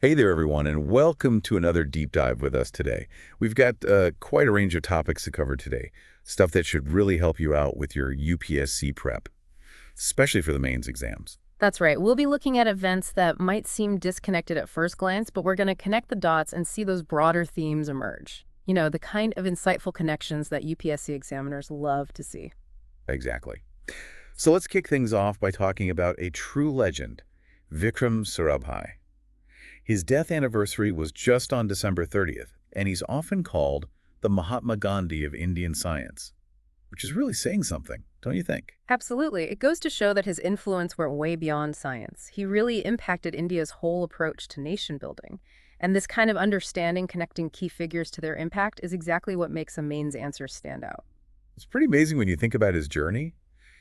Hey there, everyone, and welcome to another deep dive with us today. We've got quite a range of topics to cover today, stuff that should really help you out with your UPSC prep, especially for the mains exams. That's right. We'll be looking at events that might seem disconnected at first glance, but we're going to connect the dots and see those broader themes emerge. The kind of insightful connections that UPSC examiners love to see. Exactly. So let's kick things off by talking about a true legend, Vikram Sarabhai. His death anniversary was just on December 30th, and he's often called the Mahatma Gandhi of Indian science, which is really saying something, don't you think? Absolutely. It goes to show that his influence went way beyond science. He really impacted India's whole approach to nation building. And this kind of understanding connecting key figures to their impact is exactly what makes a mains answer stand out. It's pretty amazing when you think about his journey.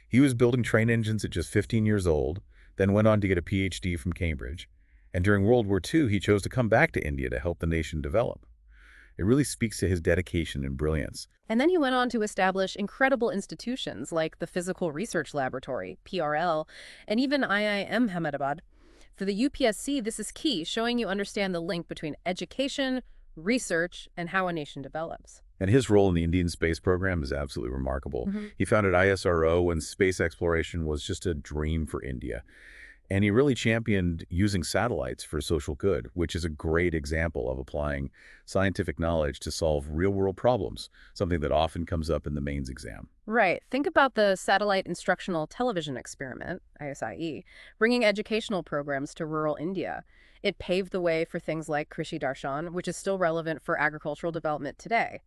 He was building train engines at just 15 years old, then went on to get a PhD from Cambridge. And during World War II, he chose to come back to India to help the nation develop. It really speaks to his dedication and brilliance. And then he went on to establish incredible institutions like the Physical Research Laboratory, PRL, and even IIM Ahmedabad. For the UPSC, this is key, showing you understand the link between education, research, and how a nation develops. And his role in the Indian space program is absolutely remarkable. He founded ISRO when space exploration was just a dream for India. And he really championed using satellites for social good, which is a great example of applying scientific knowledge to solve real-world problems, something that often comes up in the mains exam. Right. Think about the Satellite Instructional Television Experiment, ISIE, bringing educational programs to rural India. It paved the way for things like Krishi Darshan, which is still relevant for agricultural development today.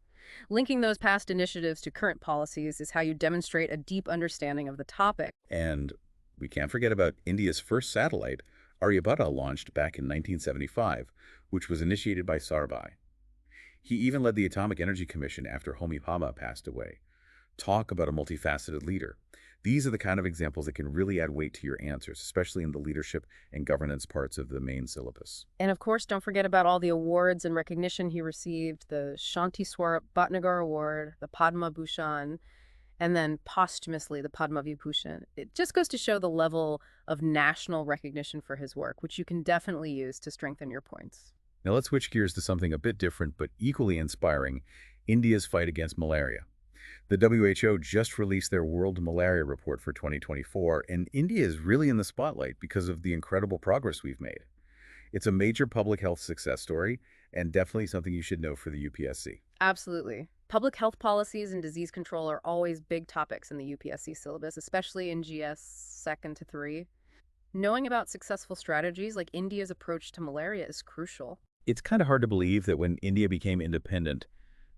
Linking those past initiatives to current policies is how you demonstrate a deep understanding of the topic. And we can't forget about India's first satellite, Aryabhata, launched back in 1975, which was initiated by Sarabhai. He even led the Atomic Energy Commission after Homi Bhabha passed away. Talk about a multifaceted leader. These are the kind of examples that can really add weight to your answers, especially in the leadership and governance parts of the main syllabus. And of course, don't forget about all the awards and recognition he received, the Shanti Swarup Bhatnagar Award, the Padma Bhushan, and then posthumously the Padma Vibhushan. It just goes to show the level of national recognition for his work, which you can definitely use to strengthen your points. Now let's switch gears to something a bit different but equally inspiring, India's fight against malaria. The WHO just released their World Malaria Report for 2024, and India is really in the spotlight because of the incredible progress we've made. It's a major public health success story, and definitely something you should know for the UPSC. Absolutely. Public health policies and disease control are always big topics in the UPSC syllabus, especially in GS 2nd to 3. Knowing about successful strategies like India's approach to malaria is crucial. It's kind of hard to believe that when India became independent,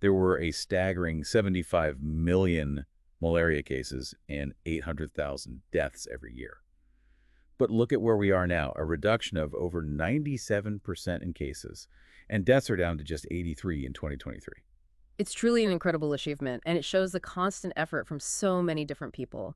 there were a staggering 75 million malaria cases and 800,000 deaths every year. But look at where we are now, a reduction of over 97% in cases, and deaths are down to just 83 in 2023. It's truly an incredible achievement, and it shows the constant effort from so many different people.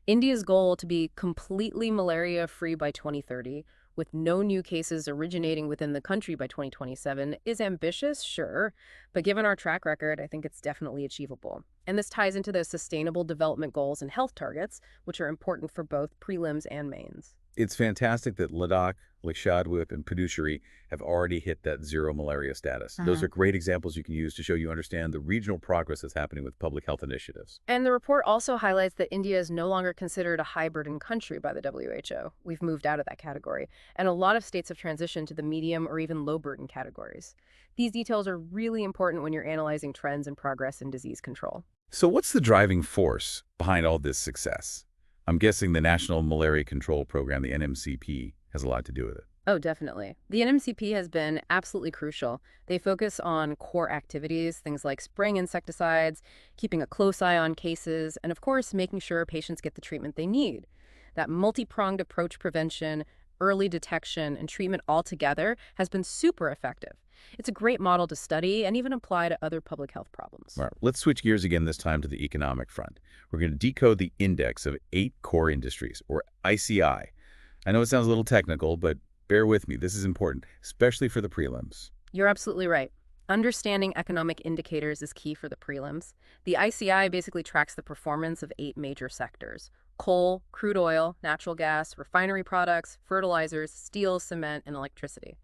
India's goal to be completely malaria-free by 2030, with no new cases originating within the country by 2027, is ambitious, sure, but given our track record, I think it's definitely achievable. And this ties into the Sustainable Development Goals and health targets, which are important for both prelims and mains. It's fantastic that Ladakh, Lakshadweep, and Puducherry have already hit that zero malaria status. Those are great examples you can use to show you understand the regional progress that's happening with public health initiatives. And the report also highlights that India is no longer considered a high-burden country by the WHO. We've moved out of that category, and a lot of states have transitioned to the medium or even low-burden categories. These details are really important when you're analyzing trends and progress in disease control. So what's the driving force behind all this success? I'm guessing the National Malaria Control Program, the NMCP, has a lot to do with it. Oh, definitely. The NMCP has been absolutely crucial. They focus on core activities, things like spraying insecticides, keeping a close eye on cases, and of course, making sure patients get the treatment they need. That multi-pronged approach prevention, early detection, and treatment all together has been super effective. It's a great model to study and even apply to other public health problems. All right, let's switch gears again this time to the economic front. We're going to decode the index of 8 core industries, or ICI. I know it sounds a little technical, but bear with me. This is important, especially for the prelims. You're absolutely right. Understanding economic indicators is key for the prelims. The ICI basically tracks the performance of 8 major sectors: coal, crude oil, natural gas, refinery products, fertilizers, steel, cement, and electricity.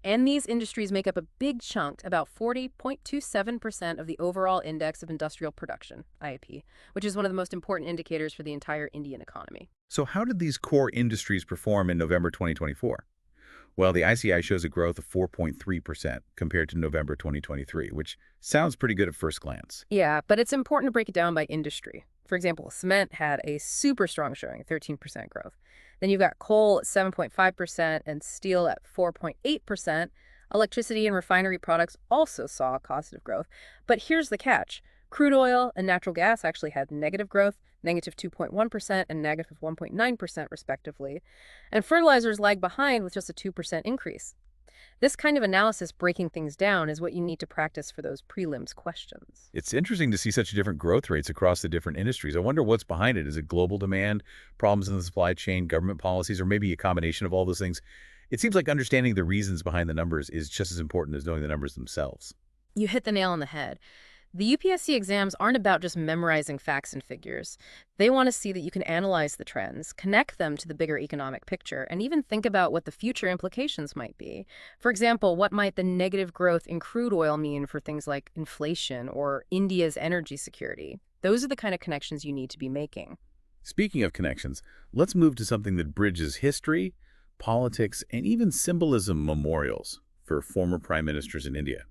And these industries make up a big chunk, about 40.27% of the overall index of industrial production, IIP, which is one of the most important indicators for the entire Indian economy. So how did these core industries perform in November 2024? Well, the ICI shows a growth of 4.3% compared to November 2023, which sounds pretty good at first glance. Yeah, but it's important to break it down by industry. For example, cement had a super strong showing, 13% growth. Then you've got coal at 7.5% and steel at 4.8%. Electricity and refinery products also saw positive growth. But here's the catch. Crude oil and natural gas actually had negative growth, negative 2.1% and negative 1.9% respectively. And fertilizers lag behind with just a 2% increase. This kind of analysis, breaking things down, is what you need to practice for those prelims questions. It's interesting to see such different growth rates across the different industries. I wonder what's behind it. Is it global demand, problems in the supply chain, government policies, or maybe a combination of all those things? It seems like understanding the reasons behind the numbers is just as important as knowing the numbers themselves. You hit the nail on the head. The UPSC exams aren't about just memorizing facts and figures. They want to see that you can analyze the trends, connect them to the bigger economic picture, and even think about what the future implications might be. For example, what might the negative growth in crude oil mean for things like inflation or India's energy security? Those are the kind of connections you need to be making. Speaking of connections, let's move to something that bridges history, politics, and even symbolism: memorials for former prime ministers in India.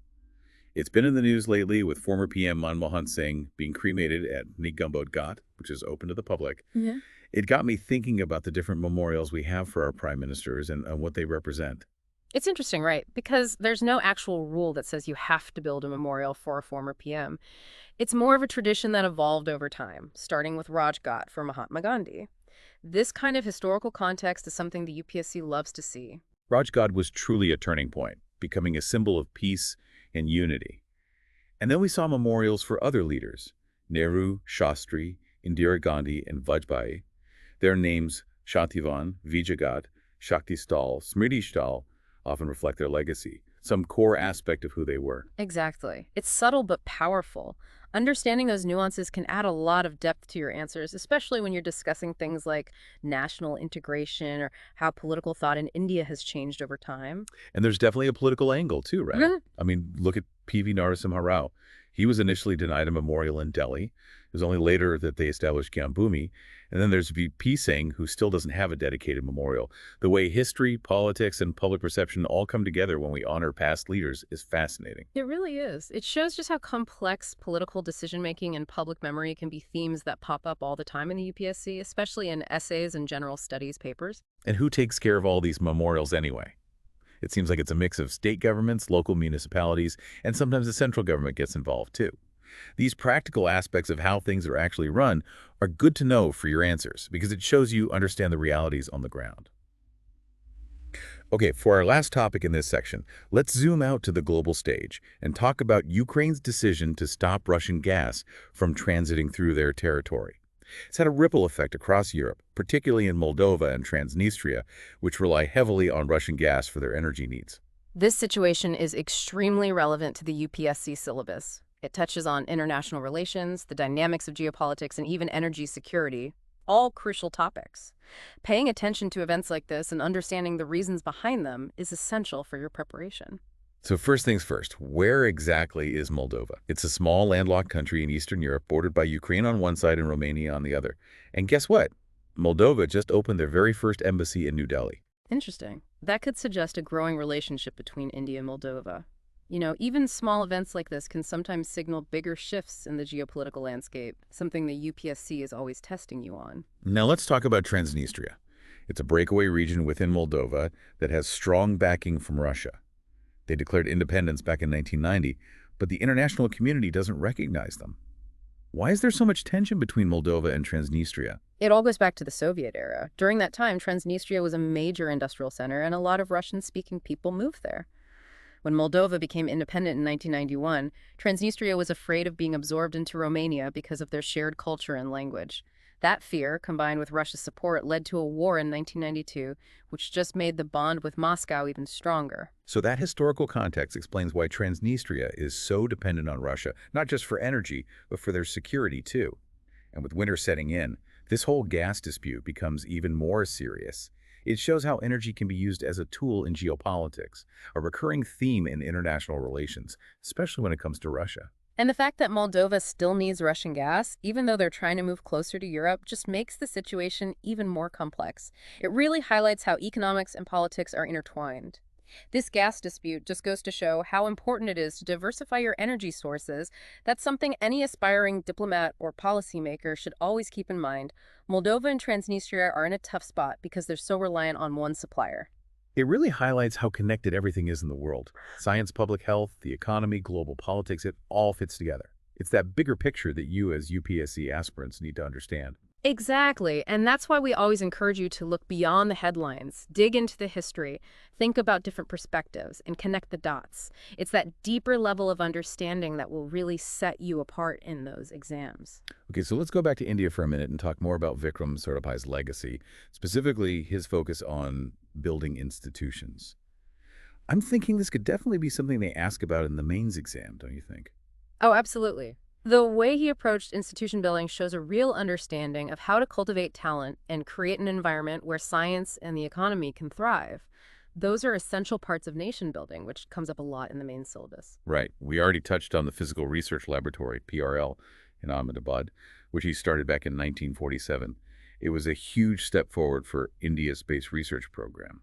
It's been in the news lately with former PM Manmohan Singh being cremated at Nigambod Ghat, which is open to the public. Yeah. It got me thinking about the different memorials we have for our prime ministers and what they represent. It's interesting, right? Because there's no actual rule that says you have to build a memorial for a former PM. It's more of a tradition that evolved over time, starting with Rajghat for Mahatma Gandhi. This kind of historical context is something the UPSC loves to see. Rajghat was truly a turning point, becoming a symbol of peace and unity. And then we saw memorials for other leaders: Nehru, Shastri, Indira Gandhi, and Vajpayee. Their names, Shantivan, Vijaygat, Shakti Sthal, Smriti Sthal, often reflect their legacy, some core aspect of who they were. Exactly. It's subtle but powerful. Understanding those nuances can add a lot of depth to your answers, especially when you're discussing things like national integration or how political thought in India has changed over time. And there's definitely a political angle too, right? Mhm. I mean, look at P.V. Narasimha Rao. He was initially denied a memorial in Delhi. It was only later that they established Gyambhumi. And then there's V.P. Singh, who still doesn't have a dedicated memorial. The way history, politics, and public perception all come together when we honor past leaders is fascinating. It really is. It shows just how complex political decision-making and public memory can be themes that pop up all the time in the UPSC, especially in essays and general studies papers. And who takes care of all these memorials anyway? It seems like it's a mix of state governments, local municipalities, and sometimes the central government gets involved too. These practical aspects of how things are actually run are good to know for your answers because it shows you understand the realities on the ground. Okay, for our last topic in this section, let's zoom out to the global stage and talk about Ukraine's decision to stop Russian gas from transiting through their territory. It's had a ripple effect across Europe, particularly in Moldova and Transnistria, which rely heavily on Russian gas for their energy needs. This situation is extremely relevant to the UPSC syllabus. It touches on international relations, the dynamics of geopolitics, and even energy security, all crucial topics. Paying attention to events like this and understanding the reasons behind them is essential for your preparation. So first things first, where exactly is Moldova? It's a small landlocked country in Eastern Europe, bordered by Ukraine on one side and Romania on the other. And guess what? Moldova just opened their very first embassy in New Delhi. Interesting. That could suggest a growing relationship between India and Moldova. You know, even small events like this can sometimes signal bigger shifts in the geopolitical landscape, something the UPSC is always testing you on. Now let's talk about Transnistria. It's a breakaway region within Moldova that has strong backing from Russia. They declared independence back in 1990, but the international community doesn't recognize them. Why is there so much tension between Moldova and Transnistria? It all goes back to the Soviet era. During that time, Transnistria was a major industrial center, and a lot of Russian-speaking people moved there. When Moldova became independent in 1991, Transnistria was afraid of being absorbed into Romania because of their shared culture and language. That fear, combined with Russia's support, led to a war in 1992, which just made the bond with Moscow even stronger. So that historical context explains why Transnistria is so dependent on Russia, not just for energy, but for their security too. And with winter setting in, this whole gas dispute becomes even more serious. It shows how energy can be used as a tool in geopolitics, a recurring theme in international relations, especially when it comes to Russia. And the fact that Moldova still needs Russian gas, even though they're trying to move closer to Europe, just makes the situation even more complex. It really highlights how economics and politics are intertwined. This gas dispute just goes to show how important it is to diversify your energy sources. That's something any aspiring diplomat or policymaker should always keep in mind. Moldova and Transnistria are in a tough spot because they're so reliant on one supplier. It really highlights how connected everything is in the world. Science, public health, the economy, global politics, it all fits together. It's that bigger picture that you as UPSC aspirants need to understand. Exactly, and that's why we always encourage you to look beyond the headlines, dig into the history, think about different perspectives, and connect the dots. It's that deeper level of understanding that will really set you apart in those exams. Okay, so let's go back to India for a minute and talk more about Vikram Sarabhai's legacy, specifically his focus on building institutions. I'm thinking this could definitely be something they ask about in the mains exam, don't you think? Oh, absolutely. The way he approached institution building shows a real understanding of how to cultivate talent and create an environment where science and the economy can thrive. Those are essential parts of nation building, which comes up a lot in the main syllabus. Right. We already touched on the Physical Research Laboratory, PRL, in Ahmedabad, which he started back in 1947. It was a huge step forward for India's space research program.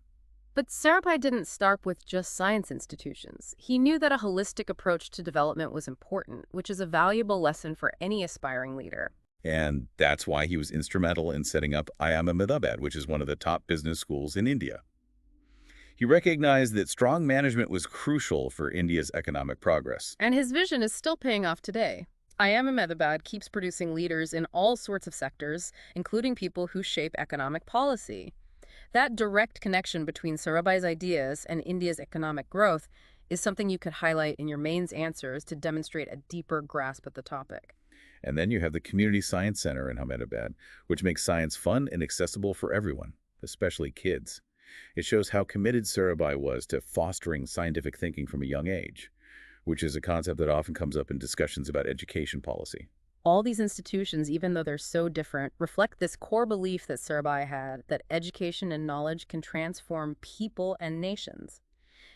But Sarabhai didn't start with just science institutions. He knew that a holistic approach to development was important, which is a valuable lesson for any aspiring leader. And that's why he was instrumental in setting up IIM Ahmedabad, which is one of the top business schools in India. He recognized that strong management was crucial for India's economic progress. And his vision is still paying off today. IIM Ahmedabad keeps producing leaders in all sorts of sectors, including people who shape economic policy. That direct connection between Sarabhai's ideas and India's economic growth is something you could highlight in your mains answers to demonstrate a deeper grasp of the topic. And then you have the Community Science Center in Ahmedabad, which makes science fun and accessible for everyone, especially kids. It shows how committed Sarabhai was to fostering scientific thinking from a young age, which is a concept that often comes up in discussions about education policy. All these institutions, even though they're so different, reflect this core belief that Sarabhai had, that education and knowledge can transform people and nations.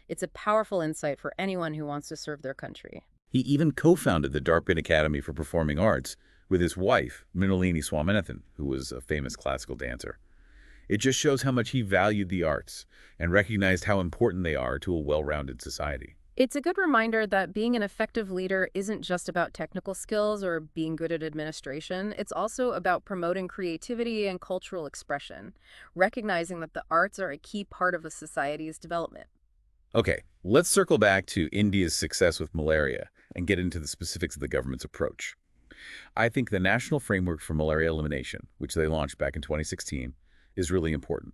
It's a powerful insight for anyone who wants to serve their country. He even co-founded the Darpin Academy for Performing Arts with his wife, Mrinalini Swaminathan, who was a famous classical dancer. It just shows how much he valued the arts and recognized how important they are to a well-rounded society. It's a good reminder that being an effective leader isn't just about technical skills or being good at administration. It's also about promoting creativity and cultural expression, recognizing that the arts are a key part of a society's development. Okay, let's circle back to India's success with malaria and get into the specifics of the government's approach. I think the National Framework for Malaria Elimination, which they launched back in 2016, is really important.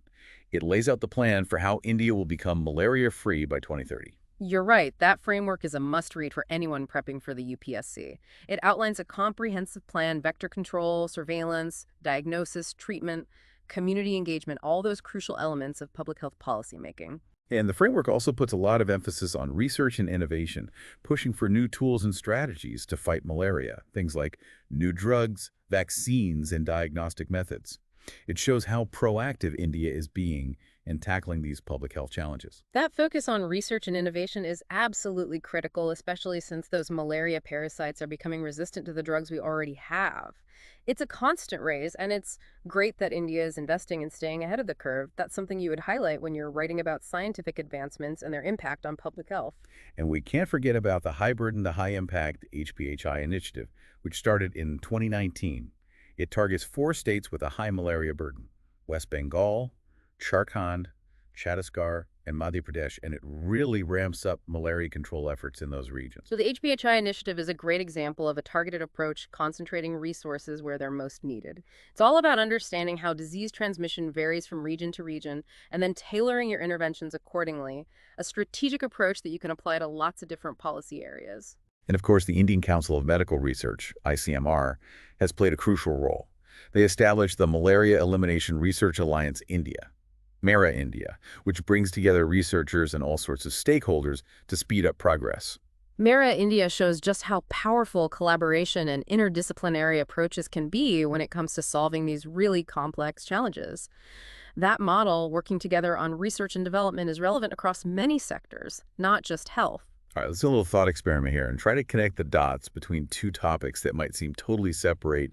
It lays out the plan for how India will become malaria-free by 2030. You're right, that framework is a must-read for anyone prepping for the UPSC. It outlines a comprehensive plan: vector control, surveillance, diagnosis, treatment, community engagement, all those crucial elements of public health policymaking. And the framework also puts a lot of emphasis on research and innovation, pushing for new tools and strategies to fight malaria, things like new drugs, vaccines, and diagnostic methods. It shows how proactive India is being in tackling these public health challenges. That focus on research and innovation is absolutely critical, especially since those malaria parasites are becoming resistant to the drugs we already have. It's a constant race, and it's great that India is investing in staying ahead of the curve. That's something you would highlight when you're writing about scientific advancements and their impact on public health. And we can't forget about the High Burden to High Impact HPHI initiative, which started in 2019. It targets 4 states with a high malaria burden: West Bengal, Jharkhand, Chhattisgarh, and Madhya Pradesh, and it really ramps up malaria control efforts in those regions. So the HPHI initiative is a great example of a targeted approach concentrating resources where they're most needed. It's all about understanding how disease transmission varies from region to region and then tailoring your interventions accordingly, a strategic approach that you can apply to lots of different policy areas. And of course, the Indian Council of Medical Research, ICMR, has played a crucial role. They established the Malaria Elimination Research Alliance India, MERA India, which brings together researchers and all sorts of stakeholders to speed up progress. MERA India shows just how powerful collaboration and interdisciplinary approaches can be when it comes to solving these really complex challenges. That model, working together on research and development, is relevant across many sectors, not just health. All right, let's do a little thought experiment here and try to connect the dots between two topics that might seem totally separate: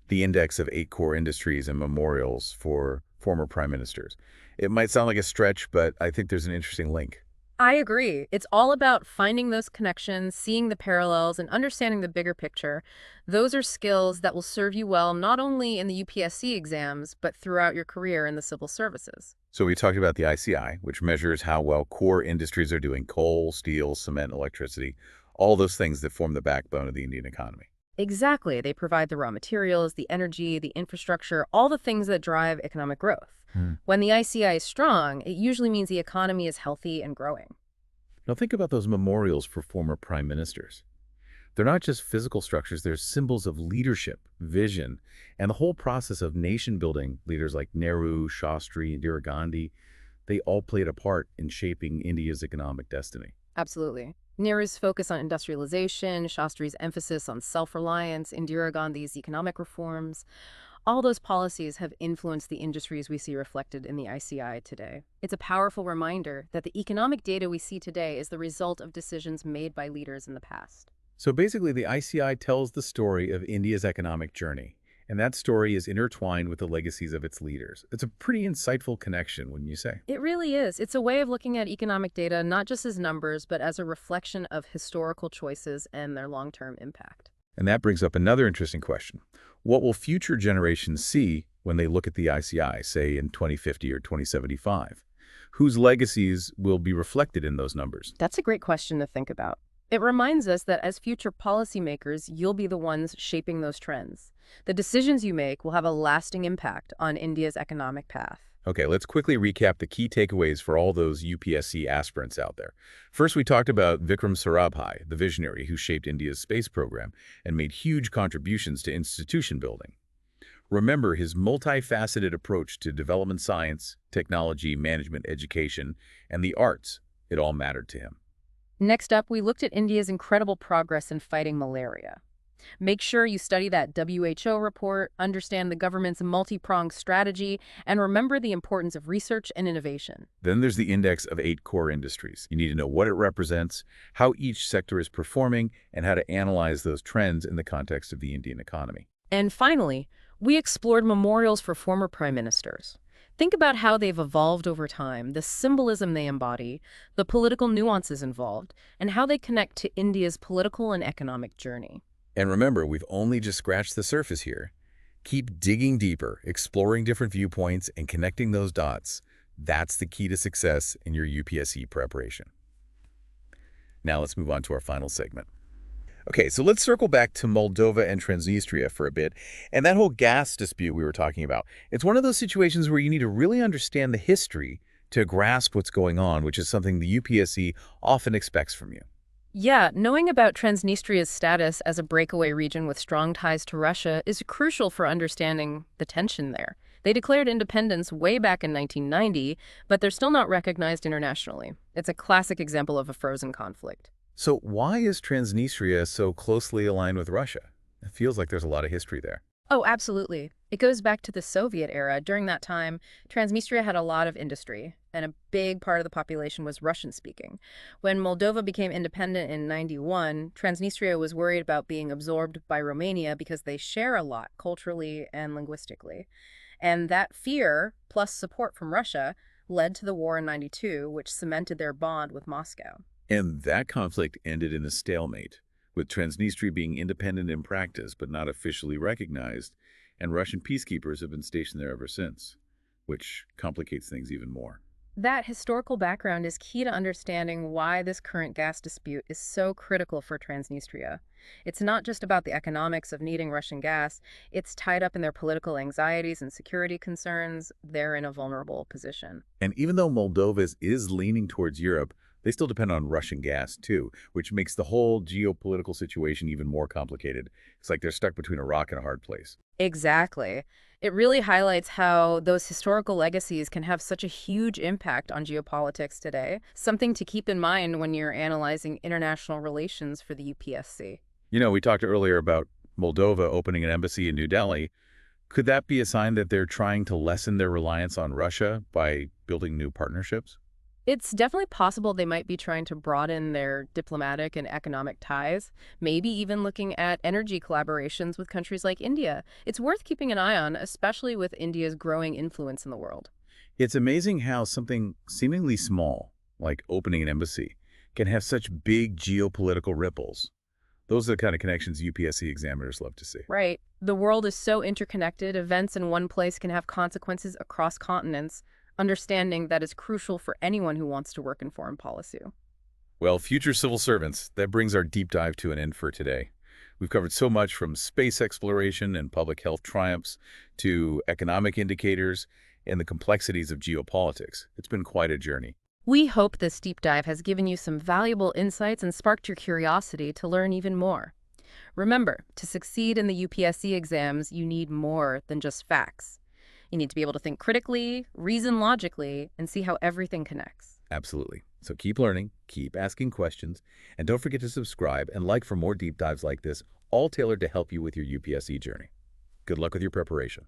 the index of 8 core industries and memorials for former prime ministers. It might sound like a stretch, but I think there's an interesting link. I agree. It's all about finding those connections, seeing the parallels, and understanding the bigger picture. Those are skills that will serve you well not only in the UPSC exams, but throughout your career in the civil services. So we talked about the ICI, which measures how well core industries are doing: coal, steel, cement, electricity, all those things that form the backbone of the Indian economy. Exactly. They provide the raw materials, the energy, the infrastructure, all the things that drive economic growth. Hmm. When the ICI is strong, it usually means the economy is healthy and growing. Now think about those memorials for former prime ministers. They're not just physical structures, they're symbols of leadership, vision, and the whole process of nation building. Leaders like Nehru, Shastri, Indira Gandhi, they all played a part in shaping India's economic destiny. Absolutely. Nehru's focus on industrialization, Shastri's emphasis on self-reliance, Indira Gandhi's economic reforms, all those policies have influenced the industries we see reflected in the ICI today. It's a powerful reminder that the economic data we see today is the result of decisions made by leaders in the past. So basically, the ICI tells the story of India's economic journey, and that story is intertwined with the legacies of its leaders. It's a pretty insightful connection, wouldn't you say? It really is. It's a way of looking at economic data not just as numbers, but as a reflection of historical choices and their long-term impact. And that brings up another interesting question. What will future generations see when they look at the ICI, say in 2050 or 2075? Whose legacies will be reflected in those numbers? That's a great question to think about. It reminds us that as future policymakers, you'll be the ones shaping those trends. The decisions you make will have a lasting impact on India's economic path. Okay, let's quickly recap the key takeaways for all those UPSC aspirants out there. First, we talked about Vikram Sarabhai, the visionary who shaped India's space program and made huge contributions to institution building. Remember his multifaceted approach to development science, technology, management, education, and the arts. It all mattered to him. Next up, we looked at India's incredible progress in fighting malaria. Make sure you study that WHO report, understand the government's multi-pronged strategy, and remember the importance of research and innovation. Then there's the index of 8 core industries. You need to know what it represents, how each sector is performing, and how to analyze those trends in the context of the Indian economy. And finally, we explored memorials for former prime ministers. Think about how they've evolved over time, the symbolism they embody, the political nuances involved, and how they connect to India's political and economic journey. And remember, we've only just scratched the surface here. Keep digging deeper, exploring different viewpoints, and connecting those dots. That's the key to success in your UPSC preparation. Now let's move on to our final segment. Okay, so let's circle back to Moldova and Transnistria for a bit, and that whole gas dispute we were talking about. It's one of those situations where you need to really understand the history to grasp what's going on, which is something the UPSC often expects from you. Yeah, knowing about Transnistria's status as a breakaway region with strong ties to Russia is crucial for understanding the tension there. They declared independence way back in 1990, but they're still not recognized internationally. It's a classic example of a frozen conflict. So why is Transnistria so closely aligned with Russia? It feels like there's a lot of history there. Oh, absolutely. It goes back to the Soviet era. During that time, Transnistria had a lot of industry, and a big part of the population was Russian-speaking. When Moldova became independent in 91, Transnistria was worried about being absorbed by Romania because they share a lot culturally and linguistically. And that fear, plus support from Russia, led to the war in 92, which cemented their bond with Moscow. And that conflict ended in a stalemate, with Transnistria being independent in practice but not officially recognized, and Russian peacekeepers have been stationed there ever since, which complicates things even more. That historical background is key to understanding why this current gas dispute is so critical for Transnistria. It's not just about the economics of needing Russian gas, it's tied up in their political anxieties and security concerns. They're in a vulnerable position. And even though Moldova is leaning towards Europe, they still depend on Russian gas, too, which makes the whole geopolitical situation even more complicated. It's like they're stuck between a rock and a hard place. Exactly. It really highlights how those historical legacies can have such a huge impact on geopolitics today, something to keep in mind when you're analyzing international relations for the UPSC. You know, we talked earlier about Moldova opening an embassy in New Delhi. Could that be a sign that they're trying to lessen their reliance on Russia by building new partnerships? It's definitely possible they might be trying to broaden their diplomatic and economic ties, maybe even looking at energy collaborations with countries like India. It's worth keeping an eye on, especially with India's growing influence in the world. It's amazing how something seemingly small, like opening an embassy, can have such big geopolitical ripples. Those are the kind of connections UPSC examiners love to see. Right. The world is so interconnected, events in one place can have consequences across continents. Understanding that is crucial for anyone who wants to work in foreign policy. Well, future civil servants, that brings our deep dive to an end for today. We've covered so much from space exploration and public health triumphs to economic indicators and the complexities of geopolitics. It's been quite a journey. We hope this deep dive has given you some valuable insights and sparked your curiosity to learn even more. Remember, to succeed in the UPSC exams, you need more than just facts. You need to be able to think critically, reason logically, and see how everything connects. Absolutely. So keep learning, keep asking questions, and don't forget to subscribe and like for more deep dives like this, all tailored to help you with your UPSC journey. Good luck with your preparation.